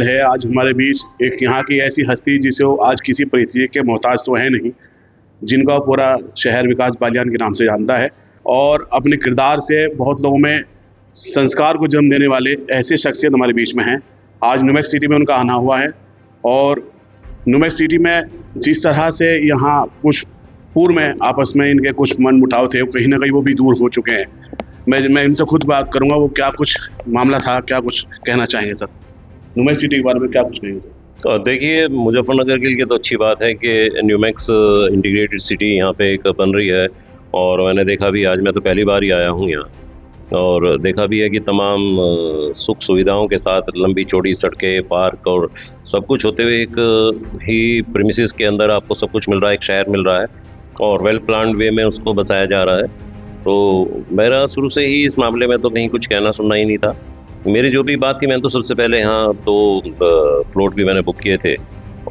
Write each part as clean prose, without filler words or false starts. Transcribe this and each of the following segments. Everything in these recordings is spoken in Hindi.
है आज हमारे बीच एक यहाँ की ऐसी हस्ती जिसे वो आज किसी परिचय के मोहताज तो है नहीं, जिनका पूरा शहर विकास बालियान के नाम से जानता है और अपने किरदार से बहुत लोगों में संस्कार को जन्म देने वाले ऐसे शख्सियत हमारे बीच में हैं। आज नुमेक्स सिटी में उनका आना हुआ है और नुमेक्स सिटी में जिस तरह से यहाँ कुछ पूर्व में आपस में इनके कुछ मनमुटाव थे, कहीं ना कहीं वो भी दूर हो चुके हैं। मैं इनसे खुद बात करूँगा, वो क्या कुछ मामला था, क्या कुछ कहना चाहेंगे सर नुमेक्स सिटी के बारे में, क्या कुछ कहेंगे सर? तो देखिए, मुजफ्फरनगर के लिए तो अच्छी बात है कि न्यूमैक्स इंटीग्रेटेड सिटी यहाँ पे एक बन रही है और मैंने देखा भी, आज मैं तो पहली बार ही आया हूँ यहाँ और देखा भी है कि तमाम सुख सुविधाओं के साथ लंबी चौड़ी सड़कें, पार्क और सब कुछ होते हुए एक ही प्रीमिसेस के अंदर आपको सब कुछ मिल रहा है, एक शहर मिल रहा है और वेल प्लान्ड वे में उसको बसाया जा रहा है। तो मेरा शुरू से ही इस मामले में तो कहीं कुछ कहना सुनना ही नहीं था। मेरी जो भी बात थी, मैंने तो सबसे पहले यहाँ तो प्लॉट भी मैंने बुक किए थे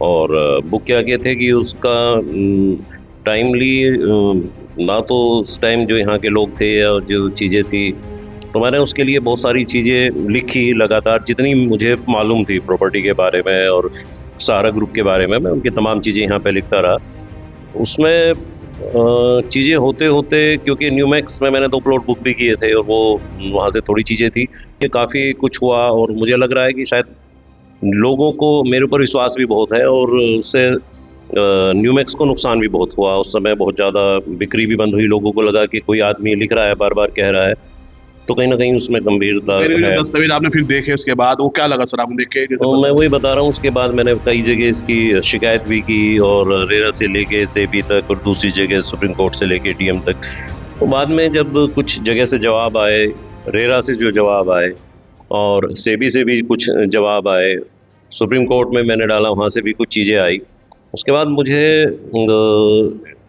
और बुक क्या किए थे कि उसका टाइमली ना तो उस टाइम जो यहाँ के लोग थे और जो चीज़ें थी, तो मैंने उसके लिए बहुत सारी चीज़ें लिखी लगातार, जितनी मुझे मालूम थी प्रॉपर्टी के बारे में और सहारा ग्रुप के बारे में, मैं उनकी तमाम चीज़ें यहाँ पे लिखता रहा। उसमें चीज़ें होते होते, क्योंकि न्यूमैक्स में मैंने 2 प्लॉट बुक भी किए थे और वो वहाँ से थोड़ी चीज़ें थी कि काफ़ी कुछ हुआ और मुझे लग रहा है कि शायद लोगों को मेरे ऊपर विश्वास भी बहुत है और उससे न्यूमैक्स को नुकसान भी बहुत हुआ। उस समय बहुत ज़्यादा बिक्री भी बंद हुई, लोगों को लगा कि कोई आदमी लिख रहा है, बार बार कह रहा है, तो कहीं ना कहीं उसमें गंभीरता है। दस्तावेज आपने फिर देखे, उसके बाद वो क्या लगा सर आपने देख के? तो मैं वही बता रहा हूँ, उसके बाद मैंने कई जगह इसकी शिकायत भी की और रेरा से लेके सेबी तक और दूसरी जगह सुप्रीम कोर्ट से लेके डीएम तक। तो बाद में जब कुछ जगह से जवाब आए, रेरा से जो जवाब आए और सेबी से भी कुछ जवाब आए, सुप्रीम कोर्ट में मैंने डाला, वहाँ से भी कुछ चीज़ें आई। उसके बाद मुझे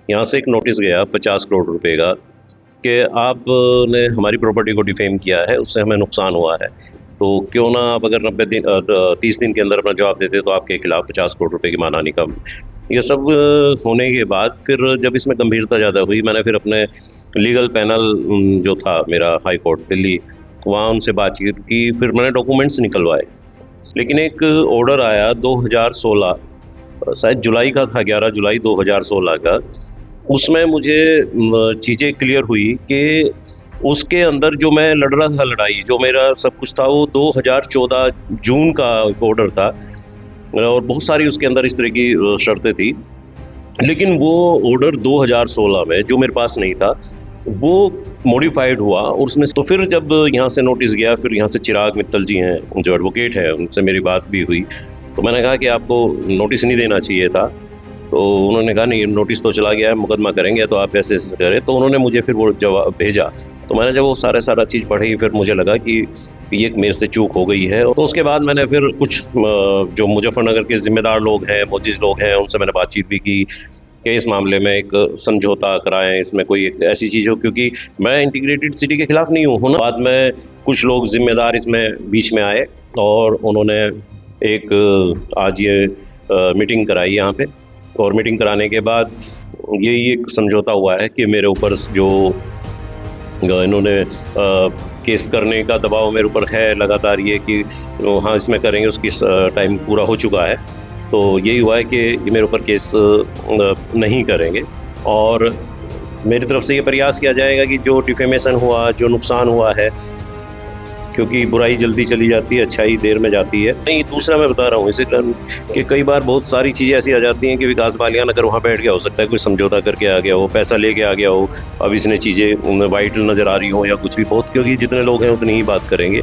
यहाँ से एक नोटिस गया 50 करोड़ रुपए का कि आपने हमारी प्रॉपर्टी को डिफेम किया है, उससे हमें नुकसान हुआ है, तो क्यों ना आप अगर 30 दिन के अंदर अपना जवाब देते तो आपके खिलाफ 50 करोड़ रुपए की मानहानि का। ये सब होने के बाद फिर जब इसमें गंभीरता ज़्यादा हुई, मैंने फिर अपने लीगल पैनल जो था मेरा हाई कोर्ट दिल्ली, वहाँ उनसे बातचीत की, फिर मैंने डॉक्यूमेंट्स निकलवाए। लेकिन एक ऑर्डर आया 2016, शायद जुलाई का था, 11 जुलाई 2016 का। उसमें मुझे चीज़ें क्लियर हुई कि उसके अंदर जो मैं लड़ रहा था लड़ाई, जो मेरा सब कुछ था, वो 2014 जून का ऑर्डर था और बहुत सारी उसके अंदर इस तरह की शर्तें थी। लेकिन वो ऑर्डर 2016 में जो मेरे पास नहीं था, वो मॉडिफाइड हुआ और उसमें तो फिर जब यहाँ से नोटिस गया, फिर यहाँ से चिराग मित्तल जी हैं जो एडवोकेट है, उनसे मेरी बात भी हुई, तो मैंने कहा कि आपको नोटिस नहीं देना चाहिए था। तो उन्होंने कहा नहीं, नोटिस तो चला गया है, मुकदमा करेंगे, तो आप ऐसे करें। तो उन्होंने मुझे फिर वो जवाब भेजा, तो मैंने जब वो सारा चीज़ पढ़ी, फिर मुझे लगा कि ये मेरे से चूक हो गई है। तो उसके बाद मैंने फिर कुछ जो मुजफ्फरनगर के जिम्मेदार लोग हैं, मोजिज़ लोग हैं, उनसे मैंने बातचीत भी की कि इस मामले में एक समझौता कराएं, इसमें कोई एक ऐसी चीज़ हो, क्योंकि मैं इंटीग्रेटेड सिटी के खिलाफ नहीं हूँ ना। बाद में कुछ लोग जिम्मेदार इसमें बीच में आए और उन्होंने एक आज ये मीटिंग कराई यहाँ पे, और मीटिंग कराने के बाद यही एक समझौता हुआ है कि मेरे ऊपर जो इन्होंने केस करने का दबाव मेरे ऊपर है लगातार, ये कि हाँ इसमें करेंगे, उसकी टाइम पूरा हो चुका है। तो यही हुआ है कि मेरे ऊपर केस नहीं करेंगे और मेरी तरफ से ये प्रयास किया जाएगा कि जो डिफेमेशन हुआ, जो नुकसान हुआ है, क्योंकि बुराई जल्दी चली जाती है, अच्छाई देर में जाती है। नहीं, दूसरा मैं बता रहा हूँ इसी कारण कि कई बार बहुत सारी चीज़ें ऐसी आ जाती हैं कि विकास बालियान अगर वहाँ बैठ गया, हो सकता है कोई समझौता करके आ गया हो, पैसा लेके आ गया हो, अब इसने चीज़ें वाइट नज़र आ रही हो या कुछ भी, बहुत, क्योंकि जितने लोग हैं उतनी ही बात करेंगे।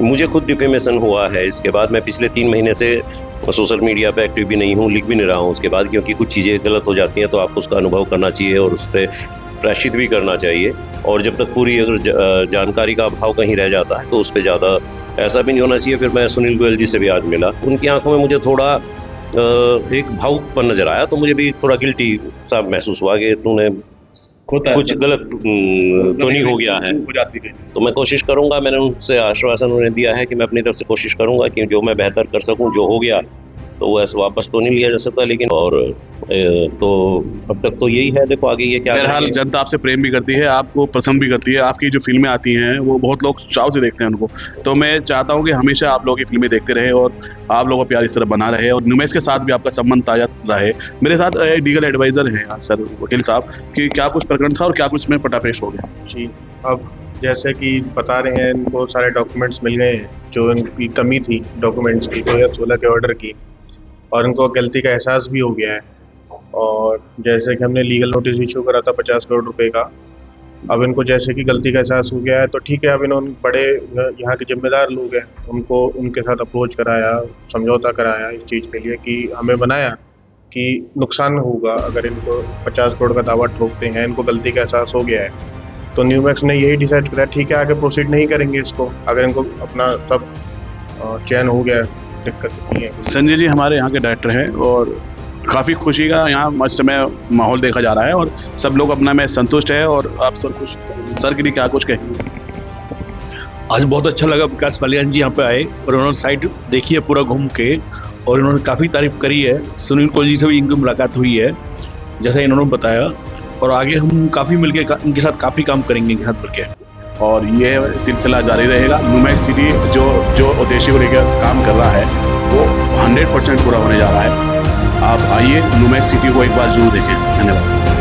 मुझे खुद डिफेमेशन हुआ है इसके बाद, मैं पिछले 3 महीने से सोशल मीडिया पर एक्टिव भी नहीं हूँ, लिख भी नहीं रहा हूँ उसके बाद, क्योंकि कुछ चीज़ें गलत हो जाती हैं तो आपको उसका अनुभव करना चाहिए और उस पर प्रायश्चित भी करना चाहिए। और जब तक पूरी अगर जानकारी का अभाव कहीं रह जाता है तो उस पर ज़्यादा ऐसा भी नहीं होना चाहिए। फिर मैं सुनील गोयल जी से भी आज मिला, उनकी आंखों में मुझे थोड़ा एक भावुकपन नज़र आया, तो मुझे भी थोड़ा गिल्टी सा महसूस हुआ कि तूने कुछ गलत तो नहीं हो गया है। तो मैं कोशिश करूँगा, मैंने उनसे आश्वासन उन्हें दिया है कि मैं अपनी तरफ से कोशिश करूँगा कि जो मैं बेहतर कर सकूँ, जो हो गया तो वो ऐसे वापस तो नहीं लिया जा सकता, लेकिन और तो अब तक तो यही है, देखो आगे ये क्या बहरहाल करेंगे। जनता आपसे प्रेम भी करती है, आपको पसंद भी करती है, आपकी जो फिल्में आती हैं वो बहुत लोग चाव से देखते हैं उनको। तो मैं चाहता हूँ कि हमेशा आप लोगों की फिल्में देखते रहे और आप लोगों का प्यार इस तरह बना रहे और नुमैस के साथ भी आपका संबंध ताजा रहे। मेरे साथ एक लीगल एडवाइजर हैं सर वकील साहब, कि क्या कुछ प्रकरण था और क्या कुछ में पटापेश हो गया। जी, अब जैसे कि बता रहे हैं, इनको सारे डॉक्यूमेंट्स मिल गए हैं जो इनकी कमी थी डॉक्यूमेंट्स की 2016 के ऑर्डर की, और इनको गलती का एहसास भी हो गया है। और जैसे कि हमने लीगल नोटिस इशू करा था 50 करोड़ रुपए का, अब इनको जैसे कि गलती का एहसास हो गया है, तो ठीक है, अब इन्होंने बड़े यहाँ के जिम्मेदार लोग हैं, उनको उनके साथ अप्रोच कराया, समझौता कराया इस चीज़ के लिए कि हमें बनाया कि नुकसान होगा अगर इनको 50 करोड़ का दावा ठोकते हैं, इनको गलती का एहसास हो गया है। तो न्यूमैक्स ने यही डिसाइड करा, ठीक है, आगे प्रोसीड नहीं करेंगे इसको, अगर इनको अपना सब चयन हो गया, दिक्कत नहीं है। संजय जी हमारे यहाँ के डायरेक्टर हैं और काफ़ी खुशी का यहाँ इस समय माहौल देखा जा रहा है और सब लोग अपना में संतुष्ट है। और आप सर कुछ सर के लिए क्या कुछ कहेंगे? आज बहुत अच्छा लगा विकास बालियान जी यहाँ पे आए और उन्होंने साइट देखी है पूरा घूम के, और उन्होंने काफ़ी तारीफ करी है। सुनील कोहली जी से भी इनकी मुलाकात हुई है जैसा इन्होंने बताया, और आगे हम काफ़ी मिलके इनके साथ काफ़ी काम करेंगे इनके साथ मिलके। और ये सिलसिला जारी रहेगा। नुमैक्स सिटी जो उद्देश्य को लेकर काम कर रहा है वो 100% पूरा होने जा रहा है। आप आइए नुमैक्स सिटी को एक बार जरूर देखें। धन्यवाद।